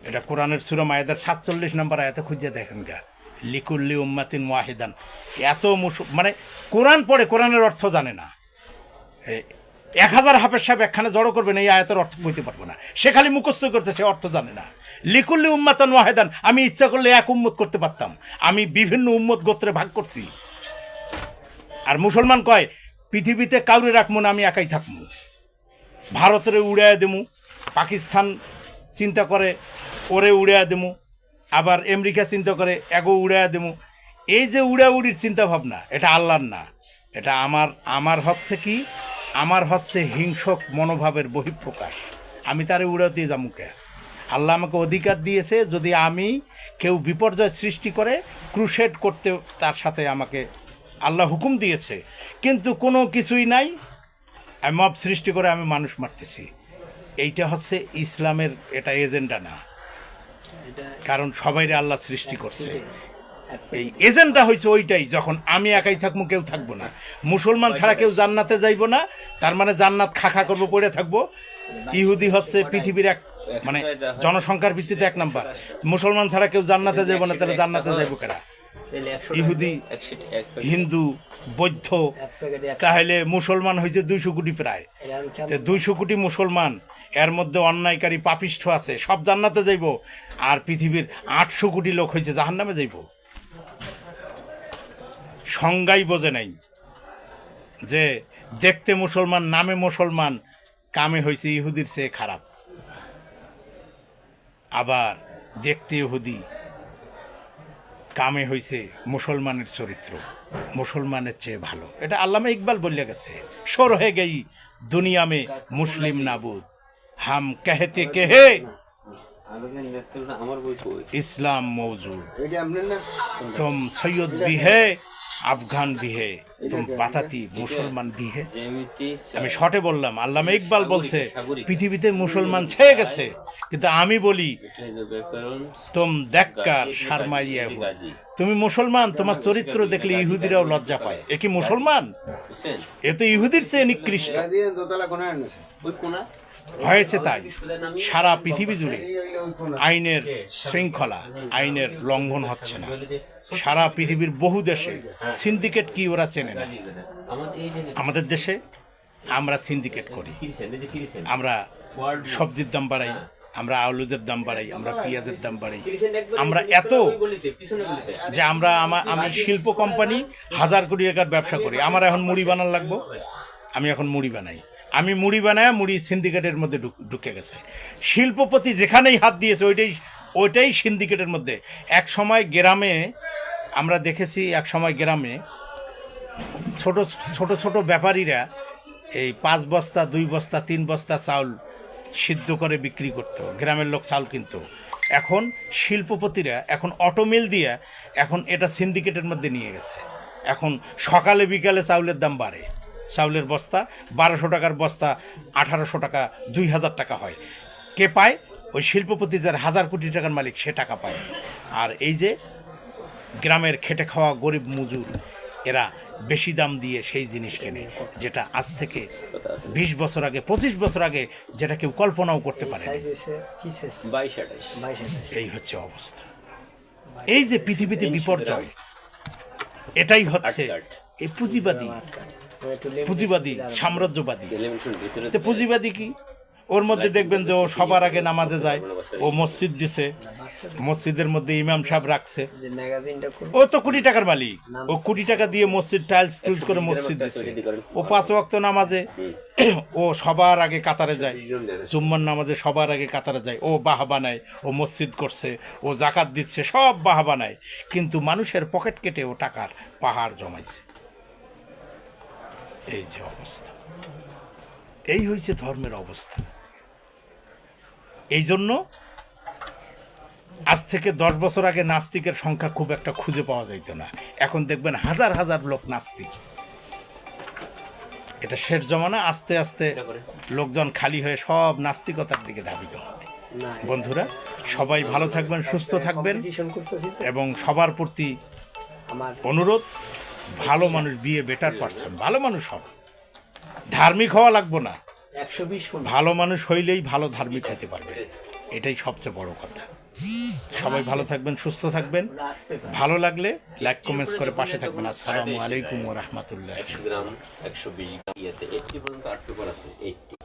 এটা কোরআনের সূরা মায়েদার 47 নম্বর আয়াতে খুঁজে দেখেন গা, লিকুল্লি উম্মাতিন ওয়াহিদান। এত মানে কোরআন পড়ে কোরআনের অর্থ জানে না। 1000 হাফেজ সাহেব একখানে জড়ো করবেন, এই আয়াতের অর্থ বলতে পারবো না। সে খালি মুখস্থ করতে, সে অর্থ জানে না। লিকুল্লি উম্মাতান ওয়াহিদান, আমি ইচ্ছা করলে এক উম্মত করতে পারতাম, আমি বিভিন্ন উম্মত গোত্রে ভাগ করছি। আর মুসলমান কয় পৃথিবীতে কাউরে রাখবো না, আমি একাই থাকবো। ভারতের উড়াইয়া দেবো, পাকিস্তান চিন্তা করে ওরে উড়াইয়া দেবো, আবার আমেরিকা চিন্তা করে এগো উড়াইয়া দেবো। এই যে উড়াউড়ির চিন্তা ভাবনা, এটা আল্লাহর না, এটা আমার হচ্ছে কি, আমার হচ্ছে হিংসক মনোভাবের বহিঃপ্রকাশ। আমি তারে উড়াতে যাবো কে? আল্লাহ আমাকে অধিকার দিয়েছে, যদি আমি কেউ বিপর্যয় সৃষ্টি করে ক্রুশেড করতে, তার সাথে আমাকে আল্লাহ হুকুম দিয়েছে। কিন্তু কোনো কিছুই নাই, আমি মব সৃষ্টি করে আমি মানুষ মারতেছি। এইটা হচ্ছে ইসলামের এটা এজেন্ডা না, কারণ সবাইরে আল্লাহ সৃষ্টি করছে। এই এজেন্ডা হয়েছে ওইটাই, যখন আমি একাই থাকবো, কেউ থাকবো না। মুসলমান ছাড়া কেউ জান্নাতে যাইব না, তার মানে জান্নাত খাখা করবো, পড়ে থাকবো। ইহুদি হচ্ছে পৃথিবীর মানে জনসংখ্যার ভিত্তিতে 1 নাম্বার। মুসলমান ছাড়া কেউ জান্নাতে যাইব না, তাহলে জান্নাতে যাইব কারা? ইহুদি, হিন্দু, বৌদ্ধ। তাহলে মুসলমান হয়েছে 200 কোটি প্রায়। 200 কোটি মুসলমান, এর মধ্যে অন্যায়কারী পাপিষ্ঠ আছে, সব জান্নাতে যাইব। আর পৃথিবীর 800 কোটি লোক হয়েছে জাহান্নামে যাইব। সংজ্ঞাই বোঝে নাই যে দেখতে মুসলমান, নামে মুসলমান, কামে হয়েছে ইহুদির চেয়ে খারাপ। আবার দেখতে ইহুদি, কামে হয়েছে মুসলমানের চরিত্র মুসলমানের চেয়ে ভালো। এটা আল্লামা ইকবাল বলে গেছে, সর হয়ে গেই দুনিয়া মে মুসলিম নাবুদ, হাম कहते কেহে ইসলাম মৌজুদ, তুম সৈয়দ भी है আফগান भी है, তুম পাতাতি মুসলমান भी है। আমি শর্টে বললাম, আল্লামা ইকবাল বলছে পৃথিবীতে মুসলমান ছেয়ে গেছে, কিন্তু আমি বলি তুম দেখকার শর্মাইয়া হো, তুমি মুসলমান, তোমার চরিত্র দেখলে ইহুদিরাও লজ্জা পায়। এ কি মুসলমান? এ তো ইহুদির চেয়ে নিকৃষ্ট হয়েছে। তাই সারা পৃথিবী জুড়ে আইনের শৃঙ্খলা, আইনের লঙ্ঘন হচ্ছে না। সারা পৃথিবীর বহু দেশে সিন্ডিকেট কি ওরা চেনে না। আমাদের দেশে আমরা সিন্ডিকেট করি, আমরা সবজির দাম বাড়াই, আমরা আলুদের দাম বাড়াই, আমরা পেঁয়াজের দাম বাড়াই। আমরা এত যে আমি শিল্প কোম্পানি 1000 কোটি টাকার ব্যবসা করি, আমার এখন মুড়ি বানান লাগবো, আমি এখন মুড়ি বানাই। আমি মুড়ি বানায় মুড়ি সিন্ডিকেটের মধ্যে ঢুকে গেছে। শিল্পপতি যেখানেই হাত দিয়েছে ওইটাই সিন্ডিকেটের মধ্যে। এক সময় গ্রামে আমরা দেখেছি, এক সময় গ্রামে ছোট ছোট ছোট ব্যাপারীরা এই 5 বস্তা 2 বস্তা 3 বস্তা চাউল সিদ্ধ করে বিক্রি করতো, গ্রামের লোক চাউল কিনতো। এখন শিল্পপতিরা এখন অটোমিল দিয়ে এখন এটা সিন্ডিকেটের মধ্যে নিয়ে গেছে। এখন সকালে বিকালে চাউলের দাম বাড়ে। চাউলের বস্তা 1200 টাকার বস্তা 1800 টাকা, 2000 টাকা হয়। কে পায়? ওই শিল্পপতি, যার 1000 কোটি টাকার মালিক, সে টাকা পায়। আর এই যে গ্রামের খেটে খাওয়া গরিব মজুর, এরা বেশি দাম দিয়ে সেই জিনিস কেনে, যেটা আজ থেকে 20 বছর আগে, 25 বছর আগে যেটা কেউ কল্পনাও করতে পারে। এই হচ্ছে অবস্থা। এই যে পৃথিবীতে বিপর্যয়, এটাই হচ্ছে এই পুঁজিবাদী সাম্রাজ্যবাদী। পুঁজিবাদী কি? ওর মধ্যে দেখবেন যে ও সবার আগে নামাজে যায়, ও মসজিদ দিছে, মসজিদের মধ্যে ইমাম সাহেব রাখছে, ও তো কোটি টাকার মালিক, ও কোটি টাকা দিয়ে মসজিদ টাইলস টুলস করে মসজিদ দিছে, ও 5 ওয়াক্ত নামাজে ও সবার আগে কাতারে যায়, জুম্মার নামাজে সবার আগে কাতারে যায়, ও বাহাবা নেয়, ও মসজিদ করছে, ও জাকাত দিচ্ছে, সব বাহাবা নেয়। কিন্তু মানুষের পকেট কেটে ও টাকার পাহাড় জমাইছে। এই যে অবস্থা, এই হয়েছে ধর্মের অবস্থা। এই জন্য আজ থেকে 10 বছর আগে নাস্তিকের সংখ্যা খুব একটা খুঁজে পাওয়া যাইত না, এখন দেখবেন হাজার হাজার লোক নাস্তিক। এটা শেষ জমানা, আস্তে আস্তে লোকজন খালি হয়ে সব নাস্তিকতার দিকে ধাবিত হবে। বন্ধুরা, সবাই ভালো থাকবেন, সুস্থ থাকবেন, এবং সবার প্রতি অনুরোধ, ভালো মানুষ বিয়ে বেটার পারসন, ভালো মানুষ হবে, ধার্মিক হওয়া লাগবো না, ভালো মানুষ হইলেই ভালো ধার্মিক হতে পারবে। এটাই সবচেয়ে বড় কথা। সবাই ভালো থাকবেন, সুস্থ থাকবেন। ভালো লাগলে লাইক কমেন্টস করে পাশে থাকবেন। আসসালামু আলাইকুম ওয়া রাহমাতুল্লাহ। 100 গ্রাম 120 গ্রাম ইয়েতে 80 পর্যন্ত 8 পেপার আছে 80